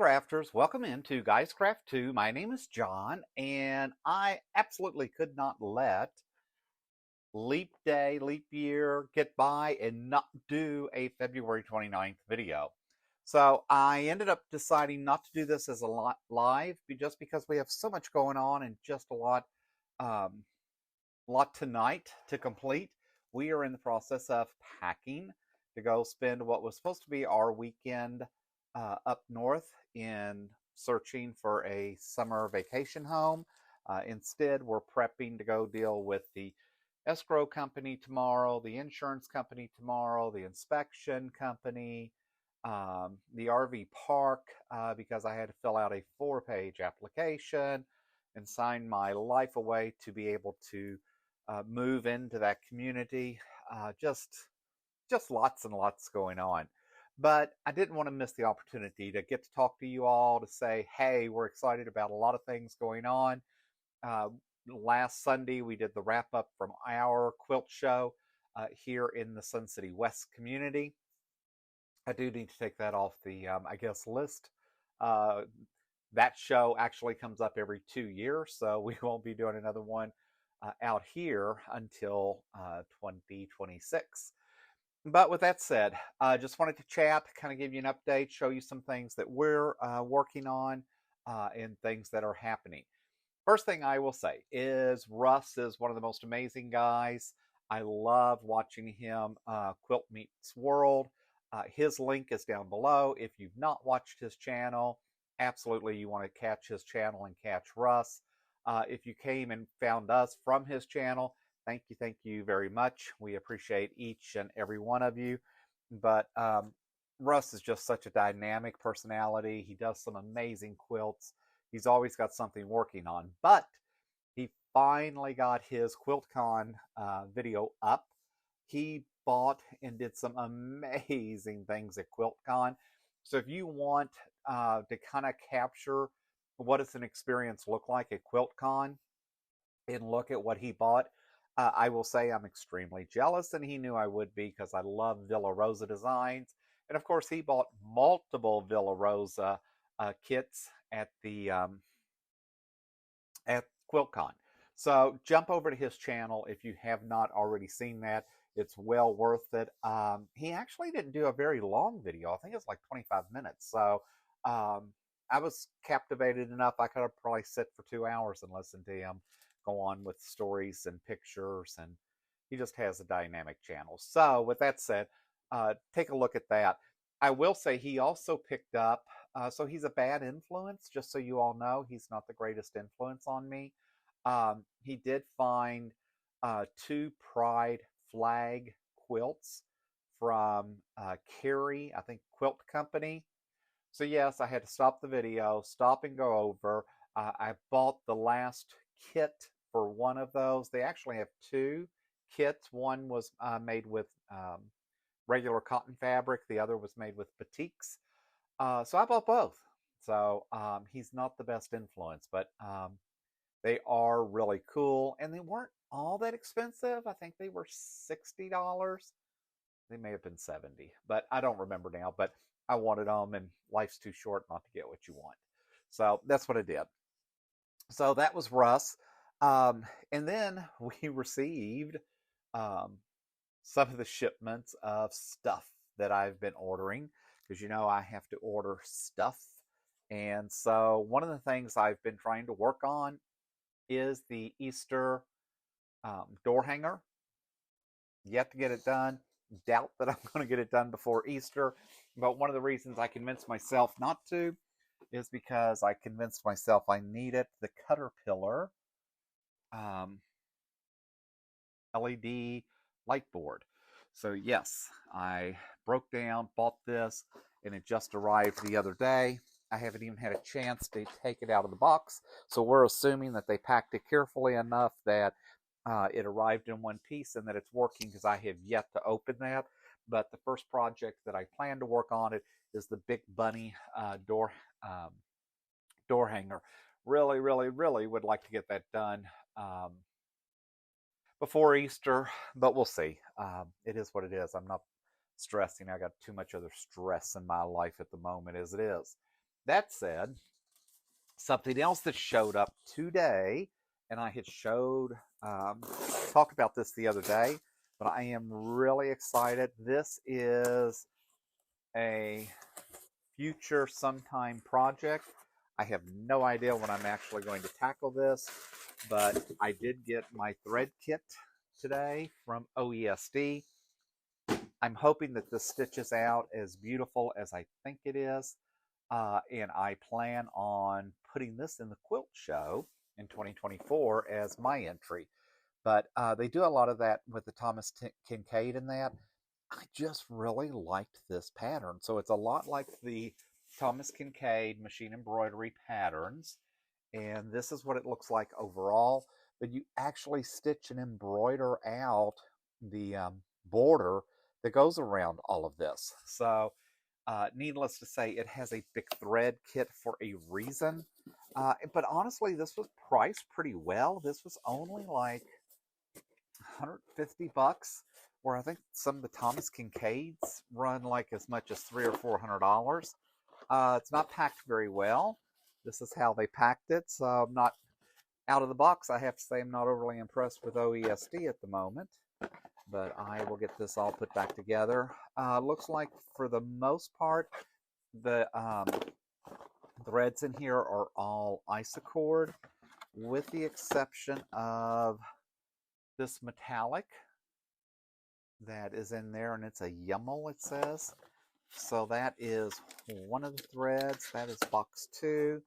crafters, welcome into Guys Craft 2. My name is John, and I absolutely could not let leap day, leap year get by and not do a February 29th video. So I ended up deciding not to do this as a live just because we have so much going on and just um, lot tonight to complete. We are in the process of packing to go spend what was supposed to be our weekend up north in searching for a summer vacation home. Instead, we're prepping to go deal with the escrow company tomorrow, the insurance company tomorrow, the inspection company, the RV park, because I had to fill out a 4-page application and sign my life away to be able to move into that community. Just lots and lots going on. But I didn't want to miss the opportunity to get to talk to you all, to say, hey, we're excited about a lot of things going on. Uh, Last Sunday, we did the wrap up from our quilt show here in the Sun City West community. I do need to take that off the, I guess, list. Uh, that show actually comes up every 2 years, so we won't be doing another one out here until 2026. But with that said, I just wanted to chat, kind of give you an update, show you some things that we're working on and things that are happening. First thing I will say is Russ is one of the most amazing guys. I love watching him Quilt Meets World. His link is down below. If you've not watched his channel, absolutely you want to catch his channel and catch Russ. If you came and found us from his channel, thank you very much. We appreciate each and every one of you. But Russ is just such a dynamic personality. He does some amazing quilts. He's always got something working on. But he finally got his QuiltCon video up. He bought and did some amazing things at QuiltCon. So if you want to kind of capture what does an experience look like at QuiltCon and look at what he bought, I will say I'm extremely jealous, and he knew I would be because I love Villa Rosa designs. And of course, he bought multiple Villa Rosa kits at the at QuiltCon. So jump over to his channel if you have not already seen that. It's well worth it. He actually didn't do a very long video. I think it's like 25 minutes. So I was captivated enough. I could have probably sit for 2 hours and listen to him go on with stories and pictures, and he just has a dynamic channel. So with that said, take a look at that. I will say he also picked up, so he's a bad influence, just so you all know. He's not the greatest influence on me. He did find 2 Pride flag quilts from Carrie, I think, Quilt Company. So yes, I had to stop the video, stop and go over. I bought the last kit for one of those. They actually have 2 kits. One was made with regular cotton fabric. The other was made with batiks. So I bought both. So he's not the best influence, but they are really cool. And they weren't all that expensive. I think they were $60. They may have been 70, but I don't remember now. But I wanted them, and life's too short not to get what you want. So that's what I did. So that was Russ. And then we received some of the shipments of stuff that I've been ordering, because you know I have to order stuff. And so one of the things I've been trying to work on is the Easter door hanger. Yet to get it done. Doubt that I'm going to get it done before Easter. But one of the reasons I convinced myself not to is because I convinced myself I needed the Caterpillar LED light board. So yes, I broke down, bought this, and it just arrived the other day. I haven't even had a chance to take it out of the box, so we're assuming that they packed it carefully enough that it arrived in one piece and that it's working, because I have yet to open that. But the first project that I plan to work on it is the Big Bunny door hanger. Really would like to get that done before Easter, but we'll see. It is what it is. I'm not stressing. I got too much other stress in my life at the moment as it is. that said, something else that showed up today, and I had talked about this the other day, but I am really excited. This is a future sometime project. I have no idea when I'm actually going to tackle this, but I did get my thread kit today from OESD. I'm hoping that this stitches out as beautiful as I think it is, and I plan on putting this in the quilt show in 2024 as my entry. But they do a lot of that with the Thomas Kincaid in that. I just really liked this pattern. So it's a lot like the Thomas Kincaid machine embroidery patterns. And this is what it looks like overall. But you actually stitch and embroider out the border that goes around all of this. So needless to say, it has a big thread kit for a reason. But honestly, this was priced pretty well. This was only like $150, where I think some of the Thomas Kincaids run like as much as $300 or $400. It's not packed very well. This is how they packed it, so I'm not out of the box. I have to say I'm not overly impressed with OESD at the moment, but I will get this all put back together. Looks like for the most part, the threads in here are all isocord, with the exception of this metallic that is in there, and it's a Yummel, it says. So that is one of the threads. That is box 2,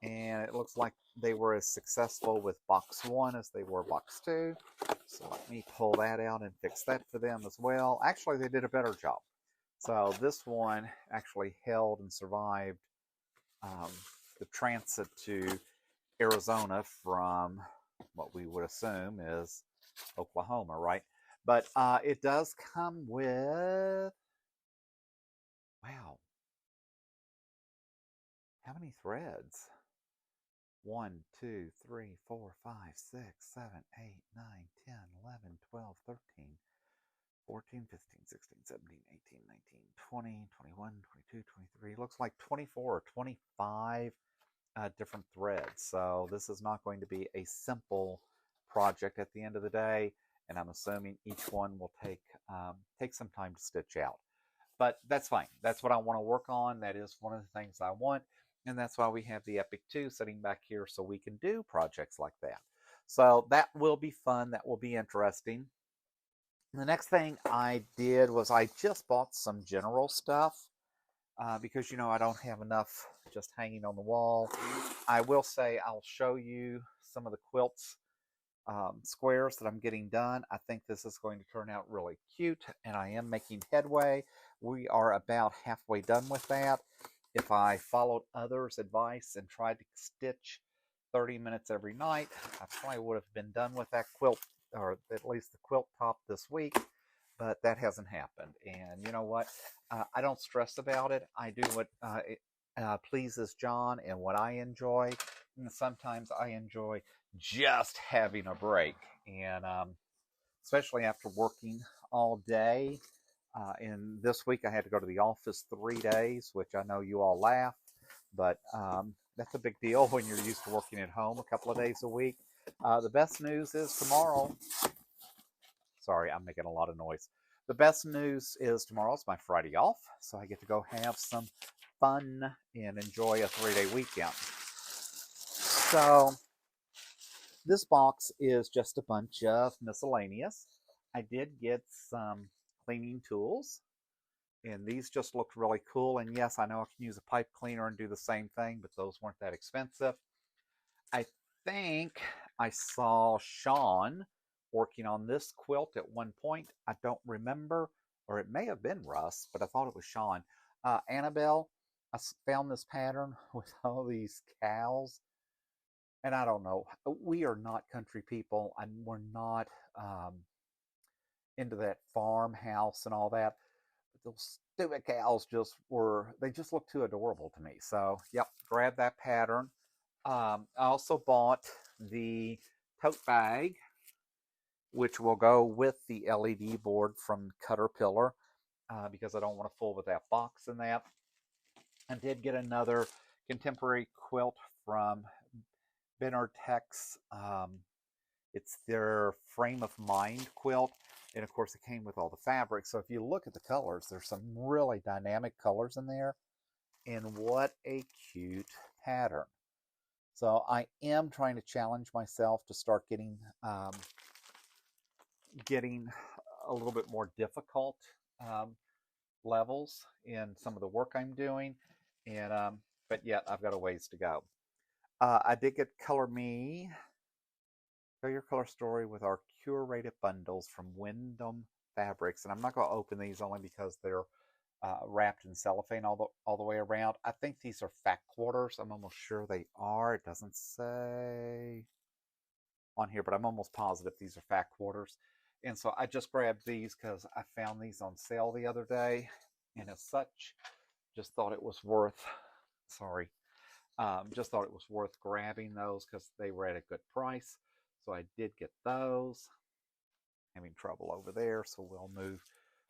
and it looks like they were as successful with box 1 as they were box 2. So let me pull that out and fix that for them as well. Actually, they did a better job. So this one actually held and survived the transit to Arizona from what we would assume is Oklahoma, right? But it does come with, wow, how many threads? 1, 2, 3, 4, 5, 6, 7, 8, 9, 10, 11, 12, 13, 14, 15, 16, 17, 18, 19, 20, 21, 22, 23. Looks like 24 or 25 different threads. So this is not going to be a simple project at the end of the day, and I'm assuming each one will take some time to stitch out. But that's fine. That's what I want to work on. That is one of the things I want, and that's why we have the Epic 2 sitting back here so we can do projects like that. So that will be fun. That will be interesting. The next thing I did was I just bought some general stuff because, you know, I don't have enough just hanging on the wall. I will say I'll show you some of the quilts squares that I'm getting done. I think this is going to turn out really cute, and I am making headway. We are about halfway done with that. If I followed others' advice and tried to stitch 30 minutes every night, I probably would have been done with that quilt, or at least the quilt top, this week, but that hasn't happened. And you know what? I don't stress about it. I do what pleases John and what I enjoy. And sometimes I enjoy just having a break, and especially after working all day. And this week I had to go to the office 3 days, which I know you all laugh, but that's a big deal when you're used to working at home a couple of days a week. The best news is tomorrow. Sorry, I'm making a lot of noise. The best news is tomorrow's my Friday off, so I get to go have some fun and enjoy a 3-day weekend. So this box is just a bunch of miscellaneous. I did get some cleaning tools, and these just looked really cool. And yes, I know I can use a pipe cleaner and do the same thing, but those weren't that expensive. I think I saw Sean working on this quilt at one point. I don't remember, or it may have been Russ, but I thought it was Sean. Annabelle, I found this pattern with all these cows, and I don't know. We are not country people, and we're not into that farmhouse and all that. But those stupid cows they just look too adorable to me. So, yep, grab that pattern. I also bought the tote bag, which will go with the LED board from Caterpillar because I don't want to fool with that box in that. I did get another contemporary quilt from Benartex. It's their Frame of Mind quilt. And of course, it came with all the fabric. So if you look at the colors, there's some really dynamic colors in there. And what a cute pattern. So I am trying to challenge myself to start getting a little bit more difficult levels in some of the work I'm doing. And but yet I've got a ways to go. I did get Color Me, Tell Your Color Story with our curated bundles from Wyndham Fabrics. And I'm not going to open these only because they're wrapped in cellophane all the way around. I think these are fat quarters. I'm almost sure they are. It doesn't say on here, but I'm almost positive these are fat quarters. And so I just grabbed these because I found these on sale the other day. And as such, just thought it was worth, just thought it was worth grabbing those because they were at a good price. So I did get those. Having trouble over there, so we'll move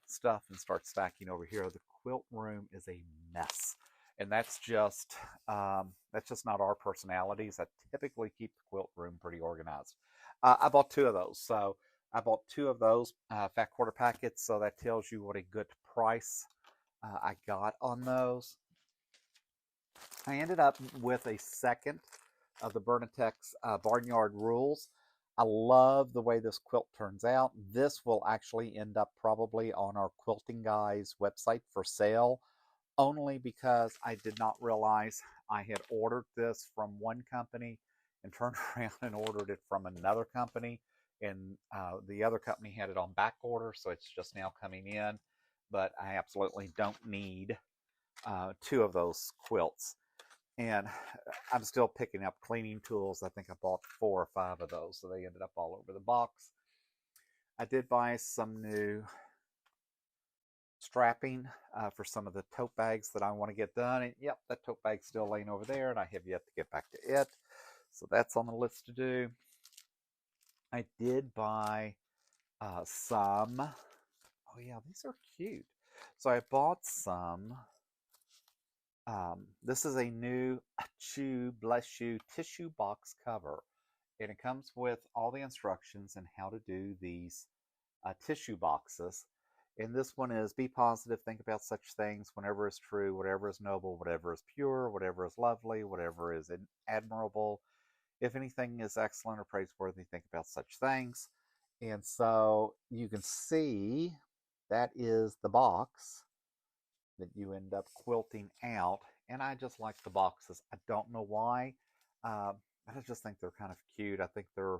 stuff and start stacking over here. The quilt room is a mess, and that's just not our personalities. I typically keep the quilt room pretty organized. I bought two of those, so I bought two of those fat quarter packets, so that tells you what a good price I got on those. I ended up with a second of the Bernatex Barnyard Rules. I love the way this quilt turns out. This will actually end up probably on our Quilting Guys website for sale, only because I did not realize I had ordered this from one company and turned around and ordered it from another company. And the other company had it on back order, so it's just now coming in. But I absolutely don't need two of those quilts. And I'm still picking up cleaning tools. I think I bought 4 or 5 of those, so they ended up all over the box. I did buy some new strapping for some of the tote bags that I want to get done. And yep, that tote bag's still laying over there, and I have yet to get back to it. So that's on the list to do. I did buy some. Oh yeah, these are cute. So I bought some. This is a new Achoo Bless You tissue box cover, and it comes with all the instructions on how to do these tissue boxes. And this one is: be positive, think about such things, whenever is true, whatever is noble, whatever is pure, whatever is lovely, whatever is admirable. If anything is excellent or praiseworthy, think about such things. And so you can see that is the box that you end up quilting out. And I just like the boxes. I don't know why. I just think they're kind of cute. I think they're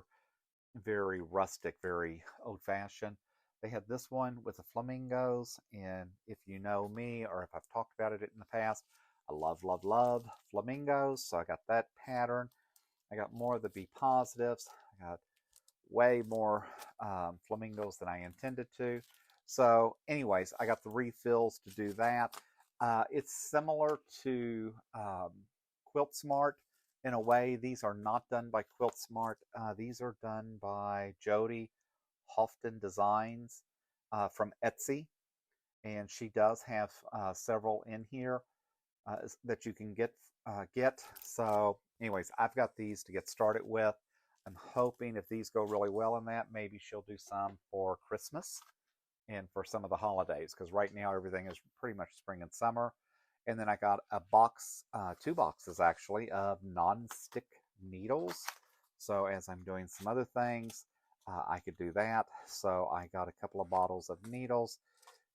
very rustic, very old-fashioned. They had this one with the flamingos, and if you know me or if I've talked about it in the past, I love, love, love flamingos. So I got that pattern. I got more of the Be Positives. I got way more flamingos than I intended to. So anyways, I got the refills to do that. It's similar to Quilt Smart in a way. These are not done by Quilt Smart. These are done by Jody Houghton Designs from Etsy. And she does have several in here that you can get. So anyways, I've got these to get started with. I'm hoping if these go really well in that, maybe she'll do some for Christmas and for some of the holidays, because right now everything is pretty much spring and summer. And then I got a box, 2 boxes actually, of non-stick needles. So as I'm doing some other things, I could do that. So I got a couple of bottles of needles,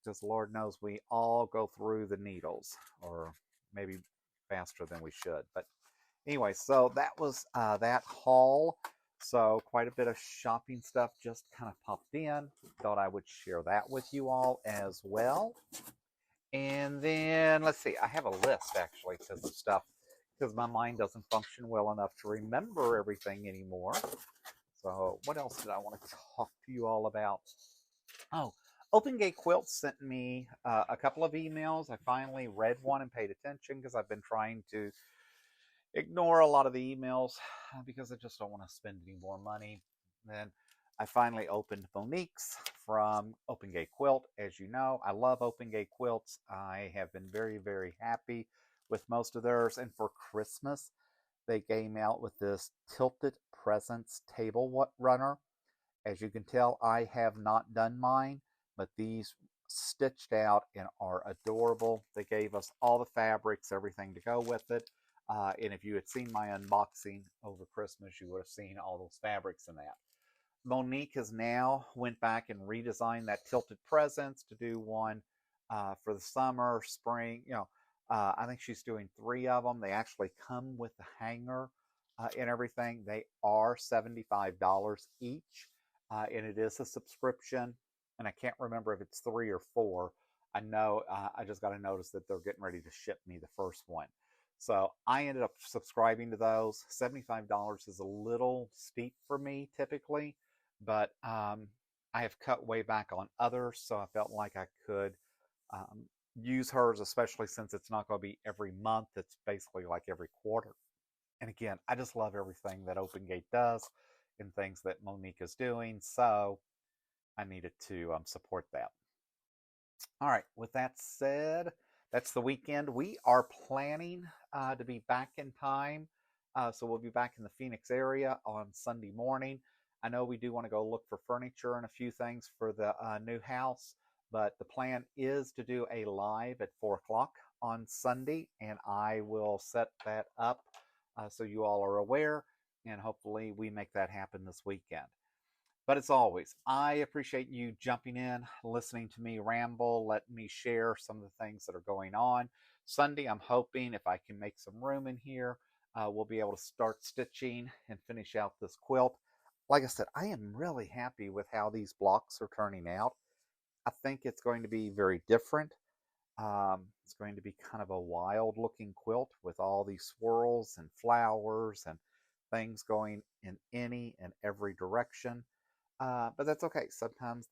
because Lord knows we all go through the needles, or maybe faster than we should. But anyway, so that was that haul. So quite a bit of shopping stuff just kind of popped in. Thought I would share that with you all as well. And then let's see, I have a list actually because of stuff, because my mind doesn't function well enough to remember everything anymore. So what else did I want to talk to you all about? Oh, Open Gate Quilts sent me a couple of emails. I finally read one and paid attention, because I've been trying to ignore a lot of the emails because I just don't want to spend any more money. Then I finally opened Monique's from Open Gate Quilt. As you know, I love Open Gate Quilts. I have been very, very happy with most of theirs. And for Christmas, they came out with this Tilted Presents table runner. As you can tell, I have not done mine, but these stitched out and are adorable. They gave us all the fabrics, everything to go with it. And if you had seen my unboxing over Christmas, you would have seen all those fabrics in that. Monique has now went back and redesigned that Tilted Presents to do one for the summer, spring. I think she's doing 3 of them. They actually come with the hanger and everything. They are $75 each, and it is a subscription. And I can't remember if it's 3 or 4. I know I just got to notice that they're getting ready to ship me the first one. So I ended up subscribing to those. $75 is a little steep for me typically, but I have cut way back on others, so I felt like I could use hers, especially since it's not going to be every month. It's basically like every quarter. And again, I just love everything that Open Gate does and things that Monique is doing, so I needed to support that. All right, with that said, that's the weekend. We are planning to be back in time. So we'll be back in the Phoenix area on Sunday morning. I know we do want to go look for furniture and a few things for the new house, but the plan is to do a live at 4 o'clock on Sunday, and I will set that up so you all are aware, and hopefully we make that happen this weekend. But as always, I appreciate you jumping in, listening to me ramble, letting me share some of the things that are going on. Sunday, I'm hoping if I can make some room in here, we'll be able to start stitching and finish out this quilt. Like I said, I am really happy with how these blocks are turning out. I think it's going to be very different. It's going to be kind of a wild looking quilt with all these swirls and flowers and things going in any and every direction. But that's okay. Sometimes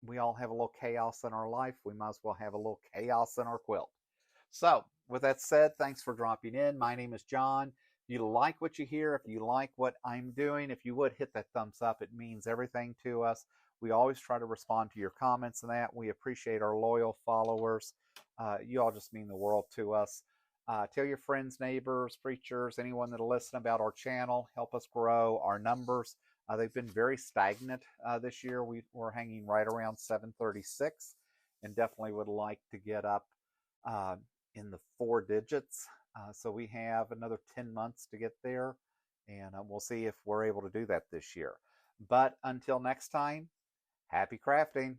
we all have a little chaos in our life. We might as well have a little chaos in our quilt. So, with that said, thanks for dropping in. My name is John. If you like what you hear, if you like what I'm doing, if you would hit that thumbs up, it means everything to us. We always try to respond to your comments and that. We appreciate our loyal followers. You all just mean the world to us. Tell your friends, neighbors, preachers, anyone that'll listen about our channel. Help us grow our numbers. They've been very stagnant this year. We're hanging right around 736 and definitely would like to get up in the 4 digits. So we have another 10 months to get there, and we'll see if we're able to do that this year. But until next time, happy crafting.